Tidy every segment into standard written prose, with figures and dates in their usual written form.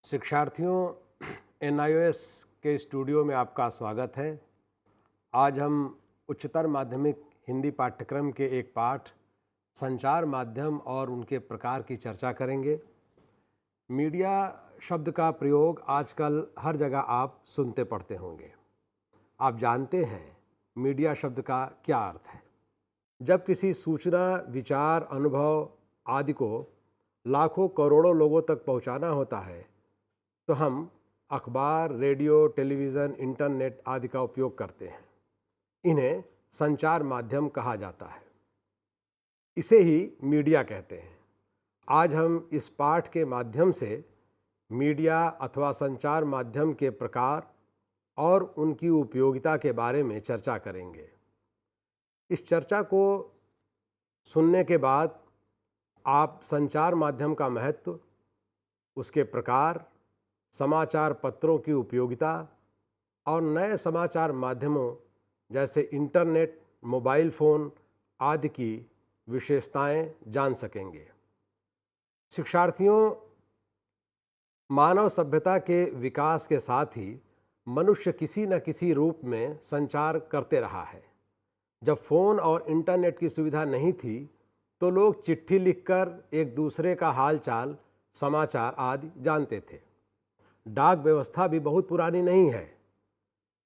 शिक्षार्थियों, NIOS के studio में आपका स्वागत है। आज हम उच्चतर माध्यमिक हिंदी पाठ्यक्रम के एक पाठ संचार माध्यम और उनके प्रकार की चर्चा करेंगे। मीडिया शब्द का प्रयोग आजकल हर जगह आप सुनते पढ़ते होंगे। आप जानते हैं मीडिया शब्द का क्या अर्थ है। जब किसी सूचना, विचार, अनुभव आदि को लाखों करोड़ों लोगों तक पहुंचाना होता है तो हम अखबार, रेडियो, टेलीविज़न, इंटरनेट आदि का उपयोग करते हैं। इन्हें संचार माध्यम कहा जाता है। इसे ही मीडिया कहते हैं। आज हम इस पाठ के माध्यम से मीडिया अथवा संचार माध्यम के प्रकार और उनकी उपयोगिता के बारे में चर्चा करेंगे। इस चर्चा को सुनने के बाद आप संचार माध्यम का महत्व, उसके प्रकार, समाचार पत्रों की उपयोगिता और नए समाचार माध्यमों जैसे इंटरनेट, मोबाइल फ़ोन आदि की विशेषताएं जान सकेंगे। शिक्षार्थियों, मानव सभ्यता के विकास के साथ ही मनुष्य किसी न किसी रूप में संचार करते रहा है। जब फ़ोन और इंटरनेट की सुविधा नहीं थी तो लोग चिट्ठी लिखकर एक दूसरे का हालचाल, समाचार आदि जानते थे। डाक व्यवस्था भी बहुत पुरानी नहीं है।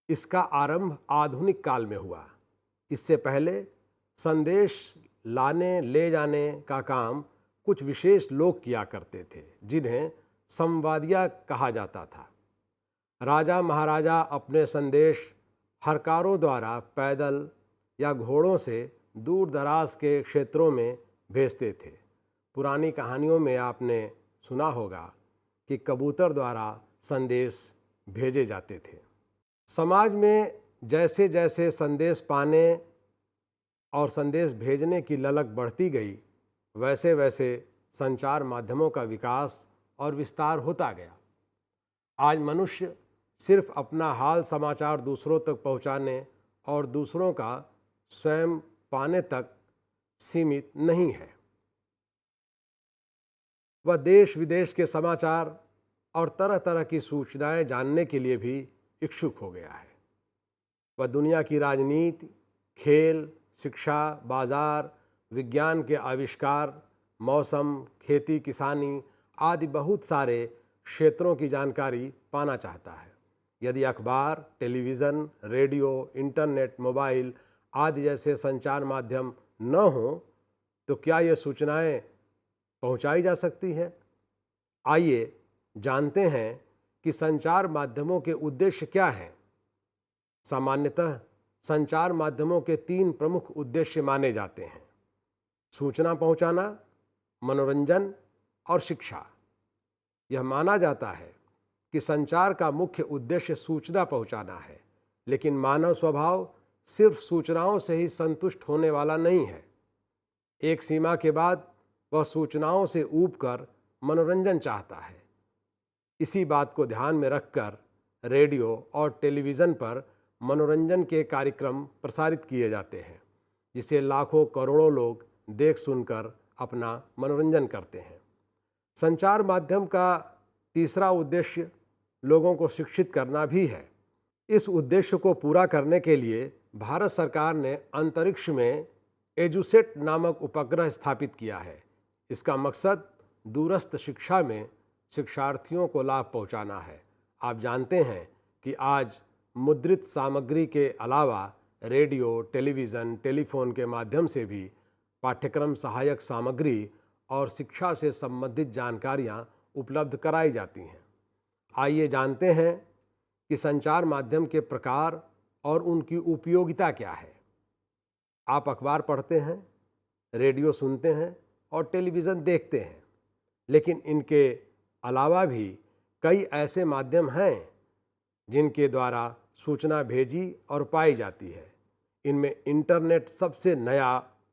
इसका आरंभ आधुनिक काल में हुआ। इससे पहले संदेश लाने ले जाने का काम कुछ विशेष लोग किया करते थे, जिन्हें संवादिया कहा जाता था। राजा महाराजा अपने संदेश हरकारों द्वारा पैदल या घोड़ों से दूर दराज के क्षेत्रों में भेजते थे। पुरानी कहानियों में आपने सुना होगा कि कबूतर द्वारा संदेश भेजे जाते थे। समाज में जैसे जैसे संदेश पाने और संदेश भेजने की ललक बढ़ती गई, वैसे वैसे संचार माध्यमों का विकास और विस्तार होता गया। आज मनुष्य सिर्फ अपना हाल समाचार दूसरों तक पहुंचाने और दूसरों का स्वयं पाने तक सीमित नहीं है। वह देश विदेश के समाचार और तरह तरह की सूचनाएं जानने के लिए भी इच्छुक हो गया है। वह दुनिया की राजनीति, खेल, शिक्षा, बाजार, विज्ञान के आविष्कार, मौसम, खेती किसानी आदि बहुत सारे क्षेत्रों की जानकारी पाना चाहता है। यदि अखबार, टेलीविज़न, रेडियो, इंटरनेट, मोबाइल आदि जैसे संचार माध्यम न हो तो क्या ये सूचनाएं पहुंचाई जा सकती हैं? आइए जानते हैं कि संचार माध्यमों के उद्देश्य क्या हैं। सामान्यतः संचार माध्यमों के 3 प्रमुख उद्देश्य माने जाते हैं: सूचना पहुंचाना, मनोरंजन और शिक्षा। यह माना जाता है कि संचार का मुख्य उद्देश्य सूचना पहुंचाना है, लेकिन मानव स्वभाव सिर्फ सूचनाओं से ही संतुष्ट होने वाला नहीं है। एक सीमा के बाद वह सूचनाओं से ऊबकर मनोरंजन चाहता है। इसी बात को ध्यान में रखकर रेडियो और टेलीविज़न पर मनोरंजन के कार्यक्रम प्रसारित किए जाते हैं, जिसे लाखों करोड़ों लोग देख सुनकर अपना मनोरंजन करते हैं। संचार माध्यम का तीसरा उद्देश्य लोगों को शिक्षित करना भी है। इस उद्देश्य को पूरा करने के लिए भारत सरकार ने अंतरिक्ष में एजुसेट नामक उपग्रह स्थापित किया है। इसका मकसद दूरस्थ शिक्षा में शिक्षार्थियों को लाभ पहुंचाना है। आप जानते हैं कि आज मुद्रित सामग्री के अलावा रेडियो, टेलीविज़न, टेलीफोन के माध्यम से भी पाठ्यक्रम सहायक सामग्री और शिक्षा से संबंधित जानकारियां उपलब्ध कराई जाती हैं। आइए जानते हैं कि संचार माध्यम के प्रकार और उनकी उपयोगिता क्या है। आप अखबार पढ़ते हैं, रेडियो सुनते हैं और टेलीविज़न देखते हैं, लेकिन इनके अलावा भी कई ऐसे माध्यम हैं जिनके द्वारा सूचना भेजी और पाई जाती है। इनमें इंटरनेट सबसे नया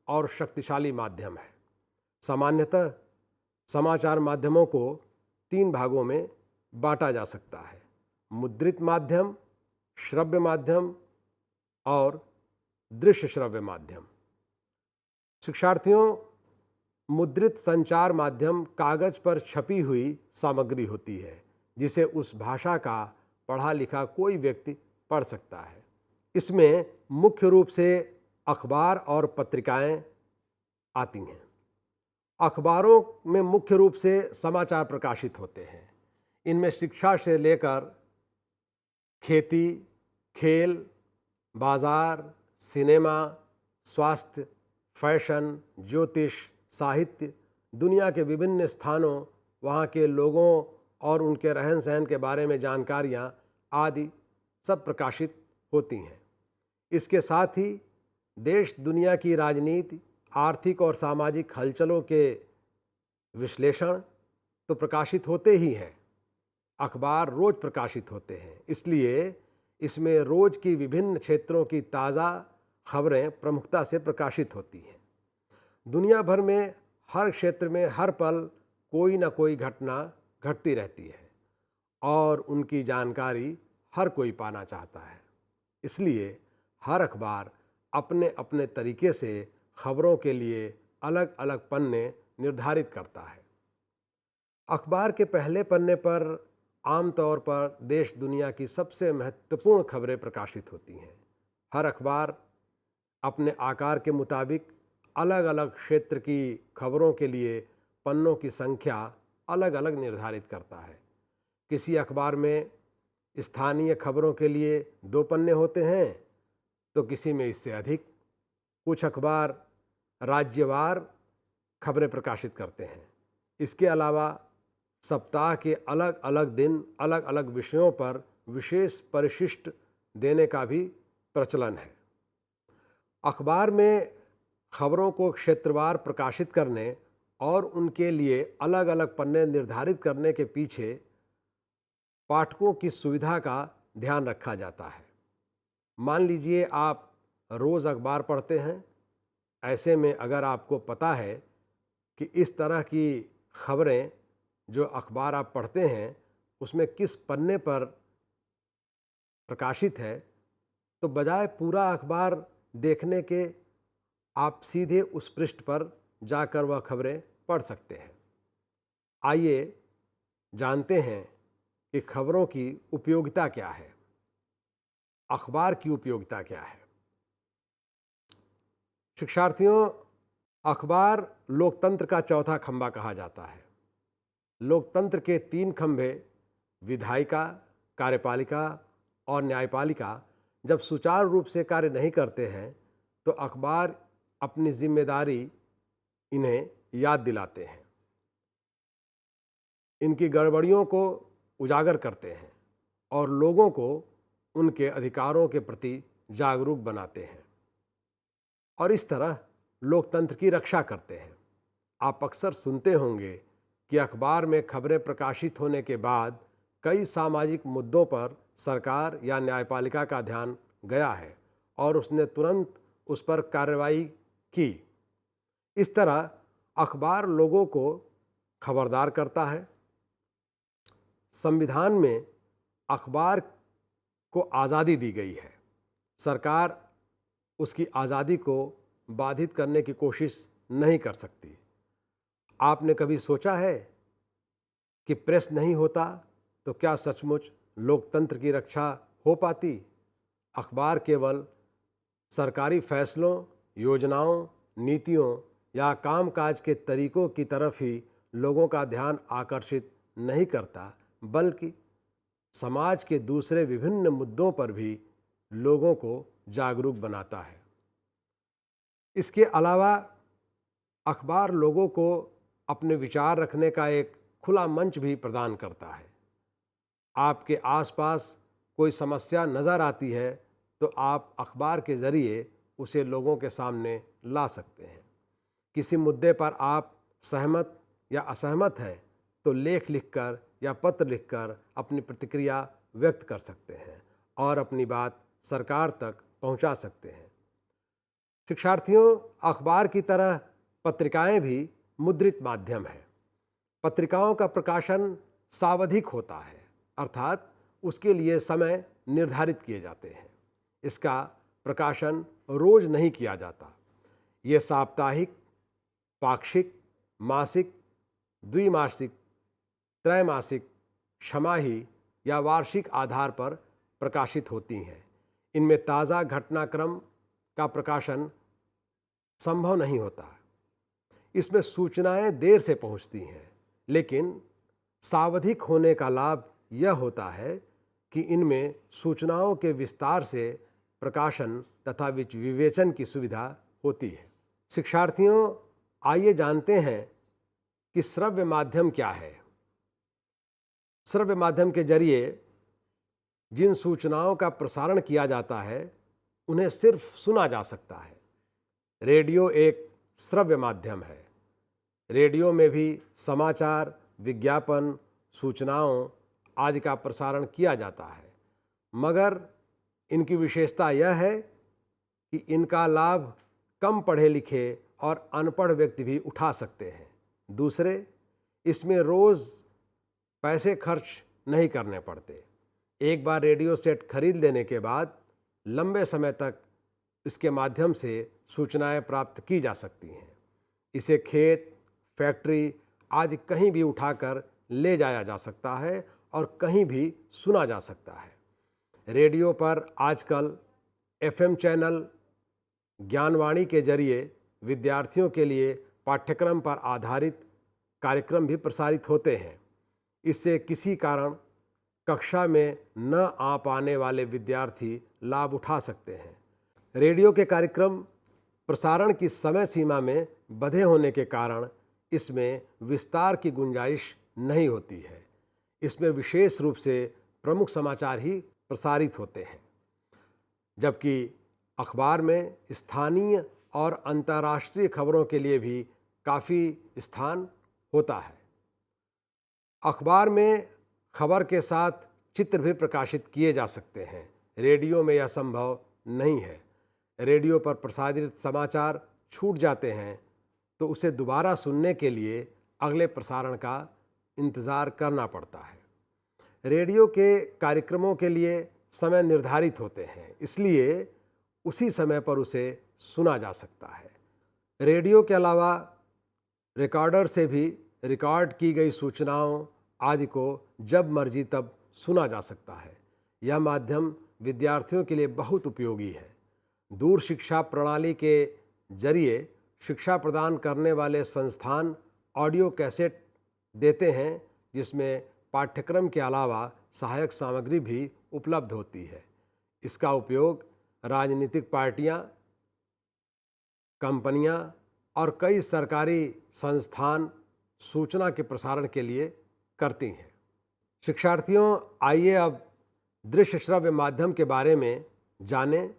और शक्तिशाली माध्यम है। सामान्यतः समाचार माध्यमों को 3 भागों में बांटा जा सकता है: मुद्रित माध्यम, श्रव्य माध्यम और दृश्य श्रव्य माध्यम। शिक्षार्थियों, मुद्रित संचार माध्यम कागज पर छपी हुई सामग्री होती है, जिसे उस भाषा का पढ़ा लिखा कोई व्यक्ति पढ़ सकता है। इसमें मुख्य रूप से अखबार और पत्रिकाएं आती हैं। अखबारों में मुख्य रूप से समाचार प्रकाशित होते हैं। इनमें शिक्षा से लेकर खेती, खेल, बाजार, सिनेमा, स्वास्थ्य, फैशन, ज्योतिष, साहित्य, दुनिया के विभिन्न स्थानों, वहाँ के लोगों और उनके रहन सहन के बारे में जानकारियाँ आदि सब प्रकाशित होती हैं। इसके साथ ही देश दुनिया की राजनीति, आर्थिक और सामाजिक हलचलों के विश्लेषण तो प्रकाशित होते ही हैं। अखबार रोज़ प्रकाशित होते हैं, इसलिए इसमें रोज़ की विभिन्न क्षेत्रों की ताज़ा खबरें प्रमुखता से प्रकाशित होती हैं। दुनिया भर में हर क्षेत्र में हर पल कोई ना कोई घटना घटती रहती है और उनकी जानकारी हर कोई पाना चाहता है। इसलिए हर अखबार अपने अपने तरीके से खबरों के लिए अलग अलग पन्ने निर्धारित करता है। अखबार के पहले पन्ने पर आमतौर पर देश दुनिया की सबसे महत्वपूर्ण खबरें प्रकाशित होती हैं। हर अखबार अपने आकार के मुताबिक अलग अलग क्षेत्र की खबरों के लिए पन्नों की संख्या अलग अलग निर्धारित करता है। किसी अखबार में स्थानीय खबरों के लिए 2 पन्ने होते हैं तो किसी में इससे अधिक। कुछ अखबार राज्यवार खबरें प्रकाशित करते हैं। इसके अलावा सप्ताह के अलग अलग दिन अलग अलग विषयों पर विशेष परिशिष्ट देने का भी प्रचलन है। अखबार में खबरों को क्षेत्रवार प्रकाशित करने और उनके लिए अलग अलग पन्ने निर्धारित करने के पीछे पाठकों की सुविधा का ध्यान रखा जाता है। मान लीजिए आप रोज़ अखबार पढ़ते हैं। ऐसे में अगर आपको पता है कि इस तरह की खबरें जो अखबार आप पढ़ते हैं उसमें किस पन्ने पर प्रकाशित है, तो बजाय पूरा अखबार देखने के आप सीधे उस पृष्ठ पर जाकर वह खबरें पढ़ सकते हैं। आइए जानते हैं कि खबरों की उपयोगिता क्या है, अखबार की उपयोगिता क्या है। शिक्षार्थियों, अखबार लोकतंत्र का चौथा खंभा कहा जाता है। लोकतंत्र के 3 खंभे विधायिका, कार्यपालिका और न्यायपालिका जब सुचारू रूप से कार्य नहीं करते हैं तो अखबार अपनी जिम्मेदारी इन्हें याद दिलाते हैं, इनकी गड़बड़ियों को उजागर करते हैं और लोगों को उनके अधिकारों के प्रति जागरूक बनाते हैं और इस तरह लोकतंत्र की रक्षा करते हैं। आप अक्सर सुनते होंगे कि अखबार में खबरें प्रकाशित होने के बाद कई सामाजिक मुद्दों पर सरकार या न्यायपालिका का ध्यान गया है और उसने तुरंत उस पर कार्रवाई की। इस तरह अखबार लोगों को खबरदार करता है। संविधान में अखबार को आज़ादी दी गई है। सरकार उसकी आज़ादी को बाधित करने की कोशिश नहीं कर सकती। आपने कभी सोचा है कि प्रेस नहीं होता तो क्या सचमुच लोकतंत्र की रक्षा हो पाती? अखबार केवल सरकारी फैसलों, योजनाओं, नीतियों या कामकाज के तरीकों की तरफ ही लोगों का ध्यान आकर्षित नहीं करता, बल्कि समाज के दूसरे विभिन्न मुद्दों पर भी लोगों को जागरूक बनाता है। इसके अलावा अखबार लोगों को अपने विचार रखने का एक खुला मंच भी प्रदान करता है। आपके आसपास कोई समस्या नज़र आती है तो आप अखबार के ज़रिए उसे लोगों के सामने ला सकते हैं। किसी मुद्दे पर आप सहमत या असहमत हैं तो लेख लिखकर या पत्र लिखकर अपनी प्रतिक्रिया व्यक्त कर सकते हैं और अपनी बात सरकार तक पहुंचा सकते हैं। शिक्षार्थियों, अखबार की तरह पत्रिकाएं भी मुद्रित माध्यम है। पत्रिकाओं का प्रकाशन सावधिक होता है, अर्थात उसके लिए समय निर्धारित किए जाते हैं। इसका प्रकाशन रोज नहीं किया जाता। ये साप्ताहिक, पाक्षिक, मासिक, द्विमासिक, त्रैमासिक छमाही या वार्षिक आधार पर प्रकाशित होती हैं। इनमें ताज़ा घटनाक्रम का प्रकाशन संभव नहीं होता। इसमें सूचनाएं देर से पहुंचती हैं, लेकिन सावधिक होने का लाभ यह होता है कि इनमें सूचनाओं के विस्तार से प्रकाशन तथा विवेचन की सुविधा होती है। शिक्षार्थियों, आइए जानते हैं कि श्रव्य माध्यम क्या है। श्रव्य माध्यम के जरिए जिन सूचनाओं का प्रसारण किया जाता है उन्हें सिर्फ सुना जा सकता है। रेडियो एक श्रव्य माध्यम है। रेडियो में भी समाचार, विज्ञापन, सूचनाओं आदि का प्रसारण किया जाता है, मगर इनकी विशेषता यह है कि इनका लाभ कम पढ़े लिखे और अनपढ़ व्यक्ति भी उठा सकते हैं। दूसरे, इसमें रोज़ पैसे खर्च नहीं करने पड़ते। एक बार रेडियो सेट खरीद लेने के बाद लंबे समय तक इसके माध्यम से सूचनाएं प्राप्त की जा सकती हैं। इसे खेत, फैक्ट्री आदि कहीं भी उठाकर ले जाया जा सकता है और कहीं भी सुना जा सकता है। रेडियो पर आजकल FM चैनल, ज्ञानवाणी के जरिए विद्यार्थियों के लिए पाठ्यक्रम पर आधारित कार्यक्रम भी प्रसारित होते हैं। इससे किसी कारण कक्षा में न आ पाने वाले विद्यार्थी लाभ उठा सकते हैं। रेडियो के कार्यक्रम प्रसारण की समय सीमा में बंधे होने के कारण इसमें विस्तार की गुंजाइश नहीं होती है। इसमें विशेष रूप से प्रमुख समाचार ही प्रसारित होते हैं, जबकि अखबार में स्थानीय और अंतर्राष्ट्रीय खबरों के लिए भी काफ़ी स्थान होता है। अखबार में खबर के साथ चित्र भी प्रकाशित किए जा सकते हैं। रेडियो में यह संभव नहीं है। रेडियो पर प्रसारित समाचार छूट जाते हैं तो उसे दोबारा सुनने के लिए अगले प्रसारण का इंतज़ार करना पड़ता है। रेडियो के कार्यक्रमों के लिए समय निर्धारित होते हैं, इसलिए उसी समय पर उसे सुना जा सकता है। रेडियो के अलावा रिकॉर्डर से भी रिकॉर्ड की गई सूचनाओं आदि को जब मर्जी तब सुना जा सकता है। यह माध्यम विद्यार्थियों के लिए बहुत उपयोगी है। दूर शिक्षा प्रणाली के जरिए शिक्षा प्रदान करने वाले संस्थान ऑडियो कैसेट देते हैं, जिसमें पाठ्यक्रम के अलावा सहायक सामग्री भी उपलब्ध होती है। इसका उपयोग राजनीतिक पार्टियां, कंपनियां और कई सरकारी संस्थान सूचना के प्रसारण के लिए करती हैं। शिक्षार्थियों, आइए अब दृश्य श्रव्य माध्यम के बारे में जानें।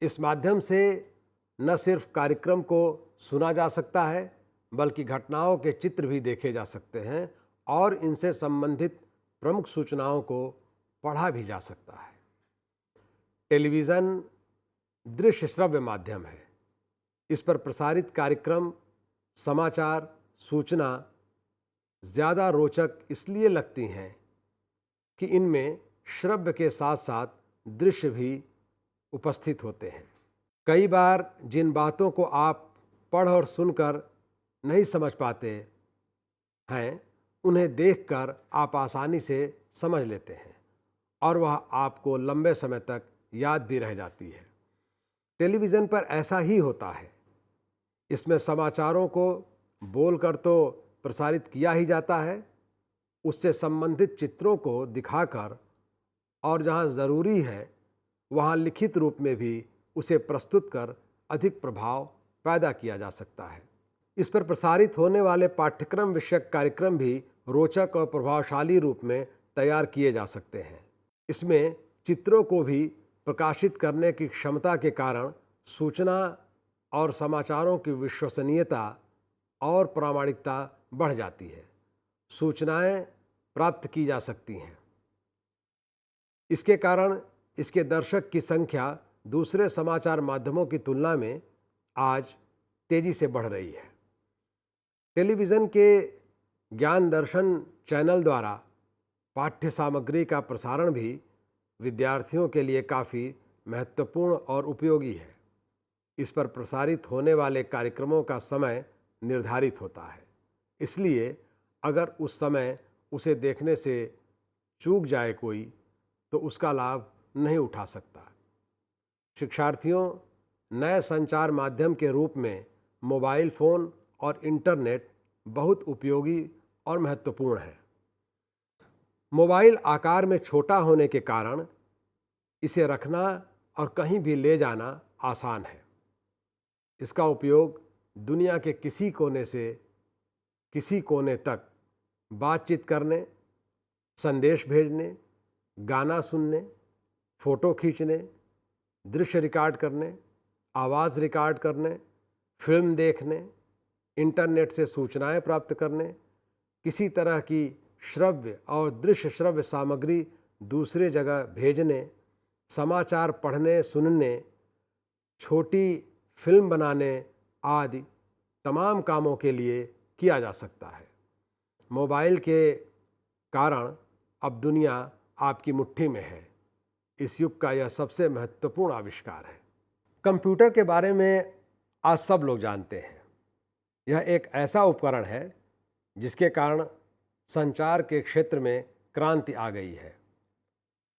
इस माध्यम से न सिर्फ कार्यक्रम को सुना जा सकता है, बल्कि घटनाओं के चित्र भी देखे जा सकते हैं और इनसे संबंधित प्रमुख सूचनाओं को पढ़ा भी जा सकता है। टेलीविज़न दृश्य श्रव्य माध्यम है। इस पर प्रसारित कार्यक्रम, समाचार, सूचना ज़्यादा रोचक इसलिए लगती हैं कि इनमें श्रव्य के साथ साथ दृश्य भी उपस्थित होते हैं। कई बार जिन बातों को आप पढ़ और सुनकर नहीं समझ पाते हैं, उन्हें देखकर आप आसानी से समझ लेते हैं और वह आपको लंबे समय तक याद भी रह जाती है। टेलीविज़न पर ऐसा ही होता है। इसमें समाचारों को बोलकर तो प्रसारित किया ही जाता है, उससे संबंधित चित्रों को दिखाकर और जहां ज़रूरी है वहां लिखित रूप में भी उसे प्रस्तुत कर अधिक प्रभाव पैदा किया जा सकता है। इस पर प्रसारित होने वाले पाठ्यक्रम विषयक कार्यक्रम भी रोचक और प्रभावशाली रूप में तैयार किए जा सकते हैं। इसमें चित्रों को भी प्रकाशित करने की क्षमता के कारण सूचना और समाचारों की विश्वसनीयता और प्रामाणिकता बढ़ जाती है। सूचनाएं प्राप्त की जा सकती हैं। इसके कारण इसके दर्शक की संख्या दूसरे समाचार माध्यमों की तुलना में आज तेजी से बढ़ रही है। टेलीविज़न के ज्ञान दर्शन चैनल द्वारा पाठ्य सामग्री का प्रसारण भी विद्यार्थियों के लिए काफ़ी महत्वपूर्ण और उपयोगी है। इस पर प्रसारित होने वाले कार्यक्रमों का समय निर्धारित होता है, इसलिए अगर उस समय उसे देखने से चूक जाए कोई तो उसका लाभ नहीं उठा सकता। शिक्षार्थियों, नए संचार माध्यम के रूप में मोबाइल फ़ोन और इंटरनेट बहुत उपयोगी और महत्वपूर्ण है। मोबाइल आकार में छोटा होने के कारण इसे रखना और कहीं भी ले जाना आसान है। इसका उपयोग दुनिया के किसी कोने से किसी कोने तक बातचीत करने, संदेश भेजने, गाना सुनने, फ़ोटो खींचने, दृश्य रिकॉर्ड करने, आवाज़ रिकॉर्ड करने, फिल्म देखने, इंटरनेट से सूचनाएं प्राप्त करने, किसी तरह की श्रव्य और दृश्य श्रव्य सामग्री दूसरे जगह भेजने, समाचार पढ़ने सुनने, छोटी फिल्म बनाने आदि तमाम कामों के लिए किया जा सकता है। मोबाइल के कारण अब दुनिया आपकी मुट्ठी में है। इस युग का यह सबसे महत्वपूर्ण आविष्कार है। कंप्यूटर के बारे में आज सब लोग जानते हैं। यह एक ऐसा उपकरण है जिसके कारण संचार के क्षेत्र में क्रांति आ गई है।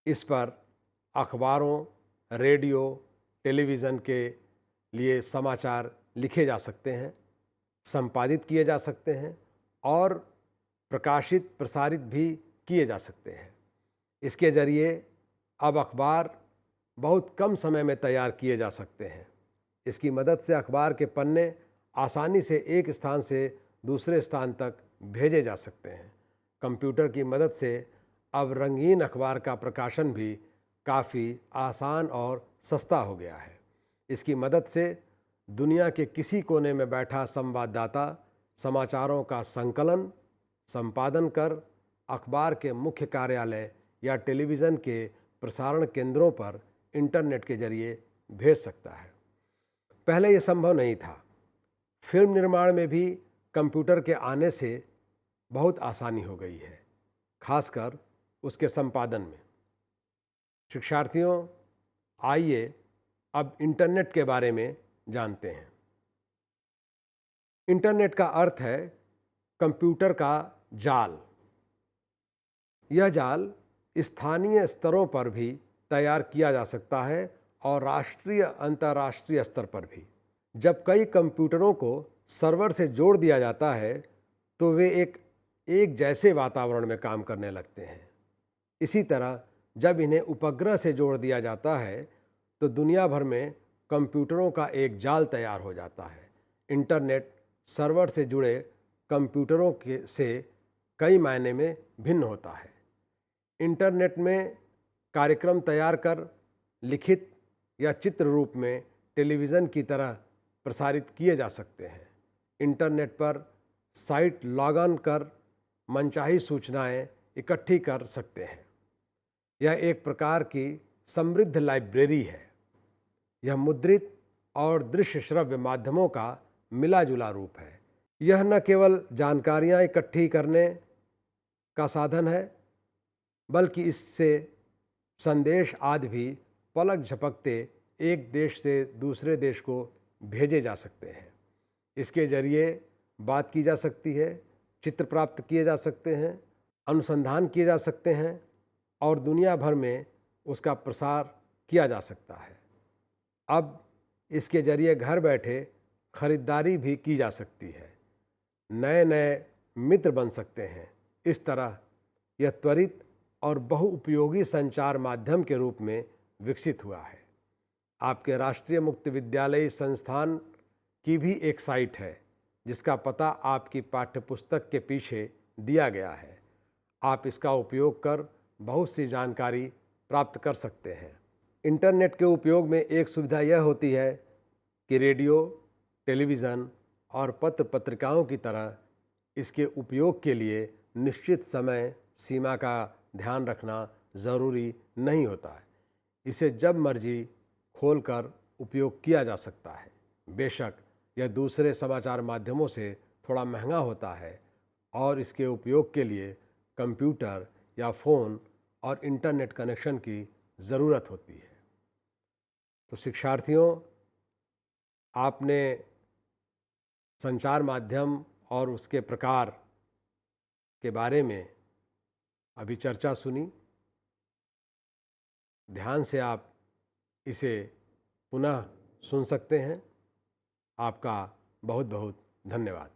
इस पर अखबारों, रेडियो, टेलीविज़न के लिए समाचार लिखे जा सकते हैं, संपादित किए जा सकते हैं और प्रकाशित प्रसारित भी किए जा सकते हैं। इसके ज़रिए अब अखबार बहुत कम समय में तैयार किए जा सकते हैं। इसकी मदद से अखबार के पन्ने आसानी से एक स्थान से दूसरे स्थान तक भेजे जा सकते हैं। कंप्यूटर की मदद से अब रंगीन अखबार का प्रकाशन भी काफ़ी आसान और सस्ता हो गया है। इसकी मदद से दुनिया के किसी कोने में बैठा संवाददाता समाचारों का संकलन, संपादन कर अखबार के मुख्य कार्यालय या टेलीविज़न के प्रसारण केंद्रों पर इंटरनेट के जरिए भेज सकता है। पहले ये संभव नहीं था। फिल्म निर्माण में भी कंप्यूटर के आने से बहुत आसानी हो गई है, खासकर उसके संपादन में। शिक्षार्थियों, आइए अब इंटरनेट के बारे में जानते हैं। इंटरनेट का अर्थ है कंप्यूटर का जाल। यह जाल स्थानीय स्तरों पर भी तैयार किया जा सकता है और राष्ट्रीय अंतर्राष्ट्रीय स्तर पर भी। जब कई कंप्यूटरों को सर्वर से जोड़ दिया जाता है तो वे एक जैसे वातावरण में काम करने लगते हैं। इसी तरह जब इन्हें उपग्रह से जोड़ दिया जाता है तो दुनिया भर में कंप्यूटरों का एक जाल तैयार हो जाता है। इंटरनेट सर्वर से जुड़े कंप्यूटरों से कई मायने में भिन्न होता है। इंटरनेट में कार्यक्रम तैयार कर लिखित या चित्र रूप में टेलीविज़न की तरह प्रसारित किए जा सकते हैं। इंटरनेट पर साइट लॉग ऑन कर मनचाही सूचनाएं इकट्ठी कर सकते हैं। यह एक प्रकार की समृद्ध लाइब्रेरी है। यह मुद्रित और दृश्य श्रव्य माध्यमों का मिला जुला रूप है। यह न केवल जानकारियां इकट्ठी करने का साधन है, बल्कि इससे संदेश आदि भी पलक झपकते एक देश से दूसरे देश को भेजे जा सकते हैं। इसके जरिए बात की जा सकती है, चित्र प्राप्त किए जा सकते हैं, अनुसंधान किए जा सकते हैं और दुनिया भर में उसका प्रसार किया जा सकता है। अब इसके जरिए घर बैठे खरीदारी भी की जा सकती है, नए नए मित्र बन सकते हैं। इस तरह यह त्वरित और बहुउपयोगी संचार माध्यम के रूप में विकसित हुआ है। आपके राष्ट्रीय मुक्त विद्यालय संस्थान की भी एक साइट है जिसका पता आपकी पाठ्यपुस्तक के पीछे दिया गया है। आप इसका उपयोग कर बहुत सी जानकारी प्राप्त कर सकते हैं। इंटरनेट के उपयोग में एक सुविधा यह होती है कि रेडियो, टेलीविज़न और पत्र पत्रिकाओं की तरह इसके उपयोग के लिए निश्चित समय सीमा का ध्यान रखना ज़रूरी नहीं होता है। इसे जब मर्जी खोलकर उपयोग किया जा सकता है। बेशक यह दूसरे समाचार माध्यमों से थोड़ा महंगा होता है और इसके उपयोग के लिए कंप्यूटर या फ़ोन और इंटरनेट कनेक्शन की ज़रूरत होती है। तो शिक्षार्थियों, आपने संचार माध्यम और उसके प्रकार के बारे में अभी चर्चा सुनी, ध्यान से आप इसे पुनः सुन सकते हैं। आपका बहुत बहुत धन्यवाद।